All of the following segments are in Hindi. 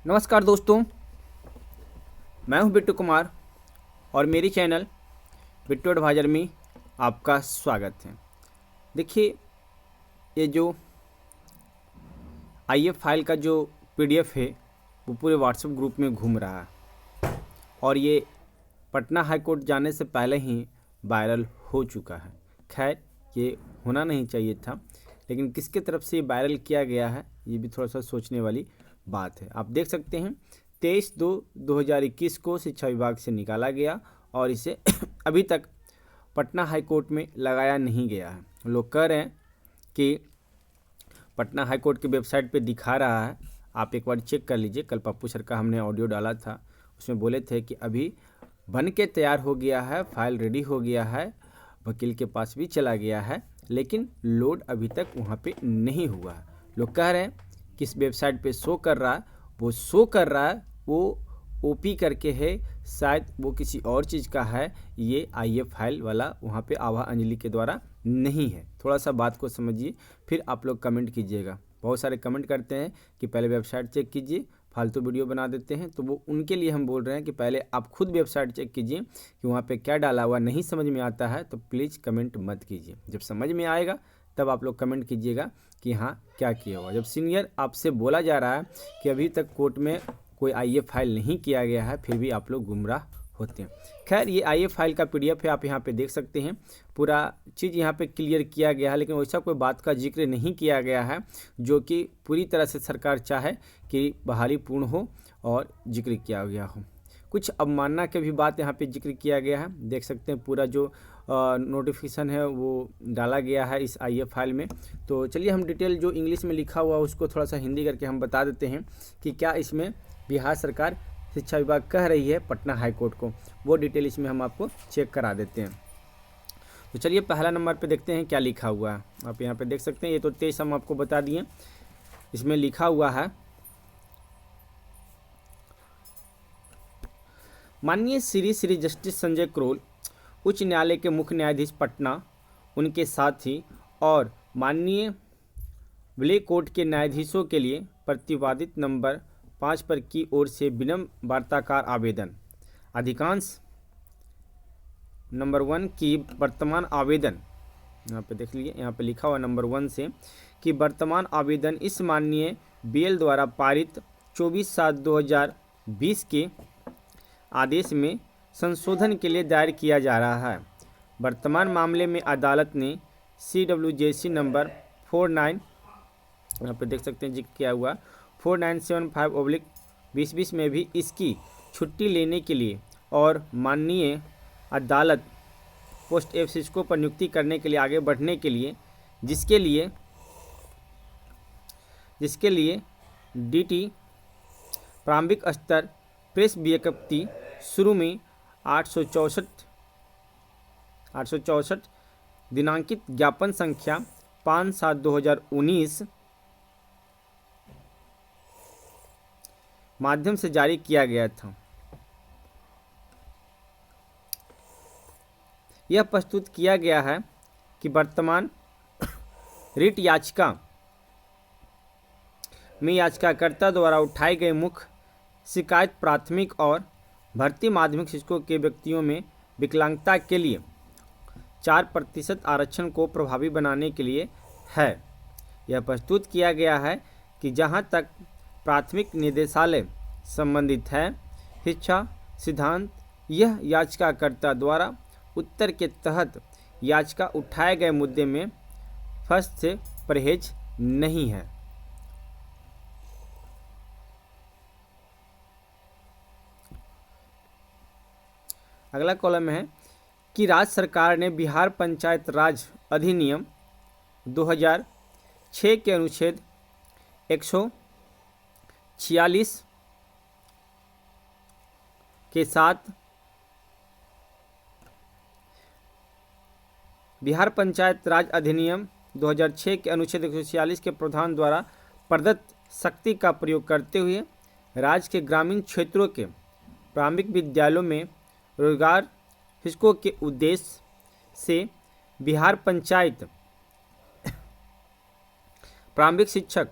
नमस्कार दोस्तों, मैं हूं बिट्टू कुमार और मेरी चैनल बिट्टू एडवाइजर में आपका स्वागत है। देखिए, ये जो आईएफ फाइल का जो पीडीएफ है वो पूरे व्हाट्सएप ग्रुप में घूम रहा है और ये पटना हाई कोर्ट जाने से पहले ही वायरल हो चुका है। खैर, ये होना नहीं चाहिए था, लेकिन किसके तरफ से ये वायरल किया गया है ये भी थोड़ा सा सोचने वाली बात है। आप देख सकते हैं 23/2/2021 को शिक्षा विभाग से निकाला गया और इसे अभी तक पटना हाई कोर्ट में लगाया नहीं गया है। लोग कह रहे हैं कि पटना हाई कोर्ट की वेबसाइट पे दिखा रहा है, आप एक बार चेक कर लीजिए। कल पप्पू सर का हमने ऑडियो डाला था, उसमें बोले थे कि अभी बन के तैयार हो गया है, फाइल रेडी हो गया है, वकील के पास भी चला गया है, लेकिन लोड अभी तक वहाँ पे नहीं हुआ है। लोग कह रहे हैं कि इस वेबसाइट पे शो कर रहा है, वो शो कर रहा है वो ओपी करके है, शायद वो किसी और चीज़ का है। ये आईएफ फाइल वाला वहाँ पे आभा अंजलि के द्वारा नहीं है। थोड़ा सा बात को समझिए, फिर आप लोग कमेंट कीजिएगा। बहुत सारे कमेंट करते हैं कि पहले वेबसाइट चेक कीजिए, फालतू वीडियो बना देते हैं, तो वो उनके लिए हम बोल रहे हैं कि पहले आप खुद वेबसाइट चेक कीजिए कि वहाँ पे क्या डाला हुआ। नहीं समझ में आता है तो प्लीज़ कमेंट मत कीजिए, जब समझ में आएगा तब आप लोग कमेंट कीजिएगा कि हाँ क्या किया हुआ। जब सीनियर आपसे बोला जा रहा है कि अभी तक कोर्ट में कोई आईएफ फाइल नहीं किया गया है, फिर भी आप लोग गुमराह होते हैं। खैर, ये आईएफ फाइल का पीडीएफ है, आप यहाँ पे देख सकते हैं। पूरा चीज़ यहाँ पे क्लियर किया गया है, लेकिन वैसा कोई बात का जिक्र नहीं किया गया है जो कि पूरी तरह से सरकार चाहे कि बहाली पूर्ण हो और जिक्र किया गया हो। कुछ अवमानना के भी बात यहाँ पे जिक्र किया गया है। देख सकते हैं पूरा जो नोटिफिकेशन है वो डाला गया है इस आईएफ फाइल में। तो चलिए हम डिटेल जो इंग्लिश में लिखा हुआ उसको थोड़ा सा हिंदी करके हम बता देते हैं कि क्या इसमें बिहार सरकार शिक्षा विभाग कह रही है पटना हाई कोर्ट को। वो डिटेल इसमें हम आपको चेक करा देते हैं। तो चलिए पहला नंबर पे देखते हैं क्या लिखा हुआ है। आप यहाँ पे देख सकते हैं, ये तो 23 हम आपको बता दिए। इसमें लिखा हुआ है, माननीय श्री जस्टिस संजय करोल, उच्च न्यायालय के मुख्य न्यायाधीश पटना, उनके साथी और माननीय विलय कोर्ट के न्यायाधीशों के लिए प्रतिवादित नंबर 5 पर की ओर से विनम्र वार्ताकार आवेदन। अधिकांश नंबर 1 की वर्तमान आवेदन, यहाँ पे देख लीजिए, यहाँ पे लिखा हुआ नंबर 1 से कि वर्तमान आवेदन इस माननीय बीएल द्वारा पारित 24/7/2020 के आदेश में संशोधन के लिए दायर किया जा रहा है। वर्तमान मामले में अदालत ने CWJC नंबर 49, यहाँ पे देख सकते हैं जिक्र किया हुआ 4975/2020 में भी इसकी छुट्टी लेने के लिए और माननीय अदालत पोस्ट एफसिस्को पर नियुक्ति करने के लिए आगे बढ़ने के लिए जिसके लिए DT प्रारंभिक स्तर प्रेस विज्ञप्ति शुरू में 864 दिनांकित ज्ञापन संख्या 5/7/2019 माध्यम से जारी किया गया था। यह प्रस्तुत किया गया है कि वर्तमान रिट याचिका में याचिकाकर्ता द्वारा उठाई गई मुख्य शिकायत प्राथमिक और भर्ती माध्यमिक शिक्षकों के व्यक्तियों में विकलांगता के लिए 4% आरक्षण को प्रभावी बनाने के लिए है। यह प्रस्तुत किया गया है कि जहां तक प्राथमिक निदेशालय संबंधित है, शिक्षा सिद्धांत यह याचिकाकर्ता द्वारा उत्तर के तहत याचिका उठाए गए मुद्दे में फर्स्ट से परहेज नहीं है। अगला कॉलम है कि राज्य सरकार ने बिहार पंचायत राज अधिनियम 2006 के अनुच्छेद 146 के साथ बिहार पंचायत राज अधिनियम 2006 के अनुच्छेद 146 के प्रावधान द्वारा प्रदत्त शक्ति का प्रयोग करते हुए राज्य के ग्रामीण क्षेत्रों के प्रारंभिक विद्यालयों में रोजगार शिक्षकों के उद्देश्य से बिहार पंचायत प्रारंभिक शिक्षक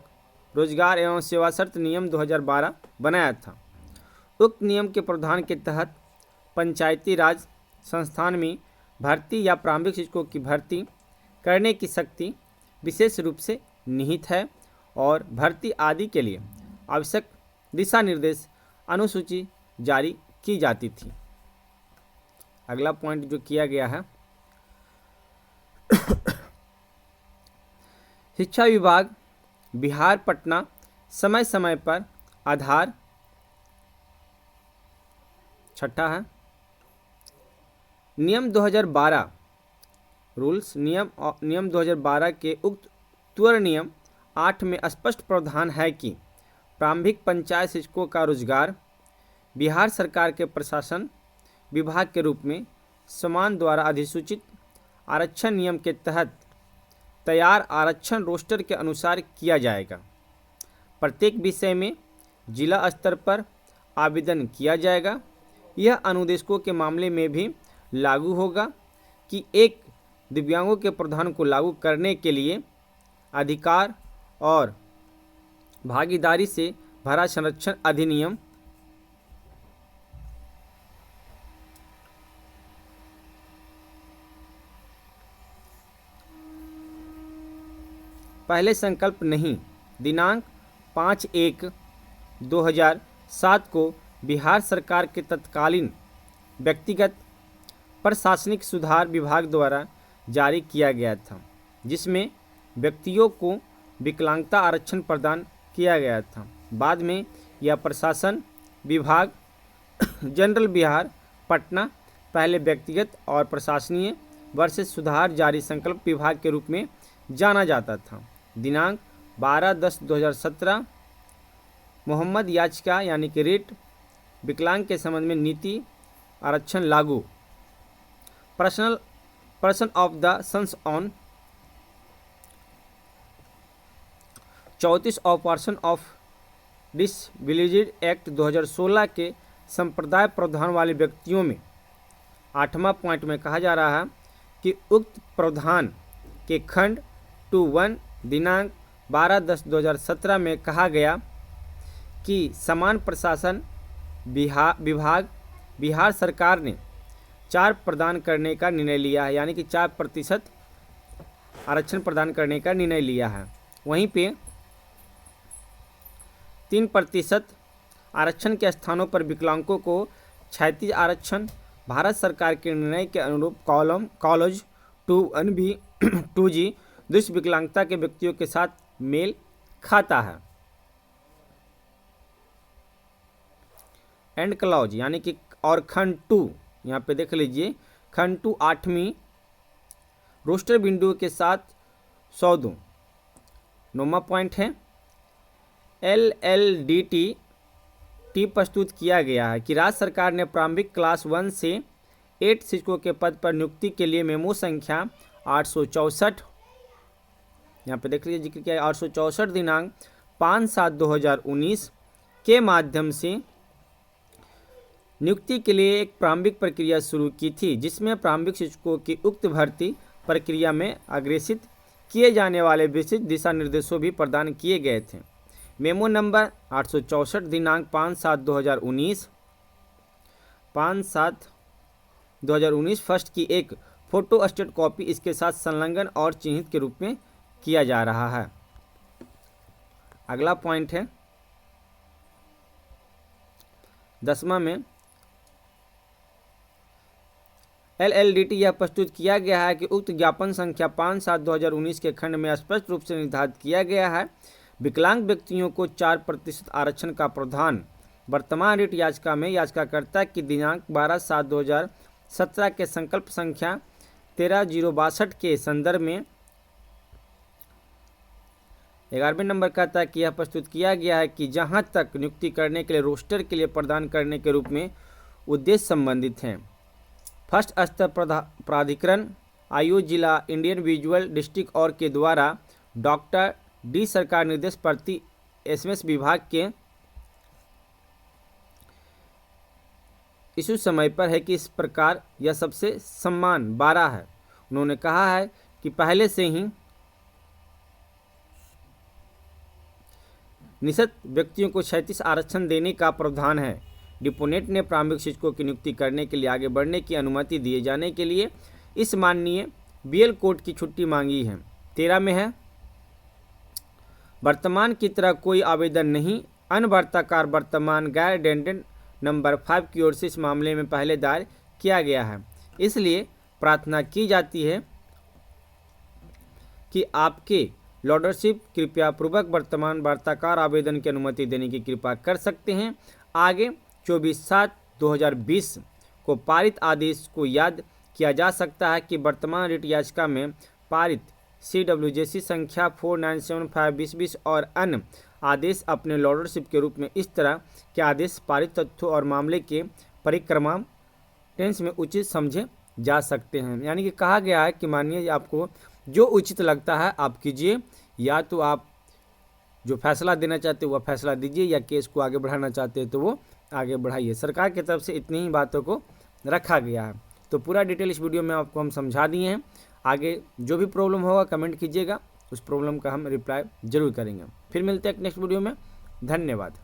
रोजगार एवं सेवा शर्त नियम 2012 बनाया था। उक्त नियम के प्रावधान के तहत पंचायती राज संस्थान में भर्ती या प्रारंभिक शिक्षकों की भर्ती करने की शक्ति विशेष रूप से निहित है और भर्ती आदि के लिए आवश्यक दिशा निर्देश अनुसूची जारी की जाती थी। अगला पॉइंट जो किया गया है, शिक्षा विभाग बिहार पटना समय समय पर आधार, छठा है नियम 2012 रूल्स नियम 2012 के उक्त त्वर नियम 8 में स्पष्ट प्रावधान है कि प्रारंभिक पंचायत शिक्षकों का रोजगार बिहार सरकार के प्रशासन विभाग के रूप में समान द्वारा अधिसूचित आरक्षण नियम के तहत तैयार आरक्षण रोस्टर के अनुसार किया जाएगा। प्रत्येक विषय में जिला स्तर पर आवेदन किया जाएगा। यह अनुदेशकों के मामले में भी लागू होगा कि एक दिव्यांगों के प्रावधान को लागू करने के लिए अधिकार और भागीदारी से भरा संरक्षण अधिनियम पहले संकल्प नहीं, दिनांक 5/1/2007 को बिहार सरकार के तत्कालीन व्यक्तिगत प्रशासनिक सुधार विभाग द्वारा जारी किया गया था, जिसमें व्यक्तियों को विकलांगता आरक्षण प्रदान किया गया था। बाद में यह प्रशासन विभाग जनरल बिहार पटना पहले व्यक्तिगत और प्रशासनीय वर्ष सुधार जारी संकल्प विभाग के रूप में जाना जाता था। दिनांक 12/10/2017 मोहम्मद याचिका यानी कि रिट विकलांग के संबंध में नीति आरक्षण लागू, person of the sons on 34 of person of disabilities act 2016 के संप्रदाय प्रावधान वाले व्यक्तियों में 8वां पॉइंट में कहा जा रहा है कि उक्त प्रावधान के खंड 2(1) दिनांक 12/10/2017 में कहा गया कि समान प्रशासन विभाग बिहार सरकार ने 4 प्रदान करने का निर्णय लिया है, यानी कि 4% आरक्षण प्रदान करने का निर्णय लिया है। वहीं पे 3% आरक्षण के स्थानों पर विकलांगों को क्षैतिज आरक्षण भारत सरकार के निर्णय के अनुरूप कॉलेज 2(1)B 2G दृष्टि विकलांगता के व्यक्तियों के साथ मेल खाता है। एंड क्लॉज यानी कि और खंड 2 यहाँ पे देख लीजिए, खंड 2 8वीं रोस्टर बिंदुओं के साथ 102। 9वां पॉइंट है LLDT प्रस्तुत किया गया है कि राज्य सरकार ने प्रारंभिक क्लास 1 से 8 शिक्षकों के पद पर नियुक्ति के लिए मेमो संख्या 864 यहाँ पे देख लीजिए जिक्र किया 864 दिनांक 5/7/2019 के माध्यम से नियुक्ति के लिए एक प्रारंभिक प्रक्रिया शुरू की थी, जिसमें प्रारंभिक शिक्षकों की उक्त भर्ती प्रक्रिया में अग्रेसित किए जाने वाले विशिष्ट दिशा निर्देशों भी प्रदान किए गए थे। मेमो नंबर 864 दिनांक 5/7/2019 फर्स्ट की एक फोटो स्टेट कॉपी इसके साथ संलग्न और चिन्हित के रूप में किया जा रहा है। अगला पॉइंट है 10वां में LLDT यह प्रस्तुत किया गया है कि उक्त ज्ञापन संख्या 5/7/2019 के खंड में स्पष्ट रूप से निर्धारित किया गया है विकलांग व्यक्तियों को 4% आरक्षण का प्रावधान वर्तमान रिट याचिका में याचिकाकर्ता की दिनांक 12/7/2017 के संकल्प संख्या 13062 के संदर्भ में 11वें नंबर कहता है कि यह प्रस्तुत किया गया है कि जहां तक नियुक्ति करने के लिए रोस्टर के लिए प्रदान करने के रूप में उद्देश्य संबंधित हैं, फर्स्ट स्तर प्राधिकरण आयु जिला इंडियन विजुअल डिस्ट्रिक्ट और के द्वारा डॉक्टर डी सरकार निर्देश प्रति SMS विभाग के इस समय पर है कि इस प्रकार यह सबसे सम्मान 12 है। उन्होंने कहा है कि पहले से ही निषद व्यक्तियों को 37 आरक्षण देने का प्रावधान है। डिपोनेट ने प्रारंभिक शिक्षकों की नियुक्ति करने के लिए आगे बढ़ने की अनुमति दिए जाने के लिए इस माननीय बीएल कोर्ट की छुट्टी मांगी है। 13 में है, वर्तमान की तरह कोई आवेदन नहीं, अनवर्ताकार वर्तमान गैर डेंडेंट नंबर 5 की ओर से इस मामले में पहले दायर किया गया है। इसलिए प्रार्थना की जाती है कि आपके लॉर्डशिप कृपया पूर्वक वर्तमान वार्ताकार आवेदन की अनुमति देने की कृपा कर सकते हैं। आगे 24/7/2020 को पारित आदेश को याद किया जा सकता है कि वर्तमान रिट याचिका में पारित CWJC संख्या 4975/2020 और अन्य आदेश अपने लॉर्डशिप के रूप में इस तरह के आदेश पारित तथ्यों और मामले के परिक्रमा टेंस में उचित समझे जा सकते हैं। यानी कि कहा गया है कि मानिए आपको जो उचित लगता है आप कीजिए, या तो आप जो फैसला देना चाहते हो वह फैसला दीजिए, या केस को आगे बढ़ाना चाहते हैं तो वो आगे बढ़ाइए। सरकार की तरफ से इतनी ही बातों को रखा गया है। तो पूरा डिटेल इस वीडियो में आपको हम समझा दिए हैं। आगे जो भी प्रॉब्लम होगा कमेंट कीजिएगा, उस प्रॉब्लम का हम रिप्लाई जरूर करेंगे। फिर मिलते हैं नेक्स्ट वीडियो में। धन्यवाद।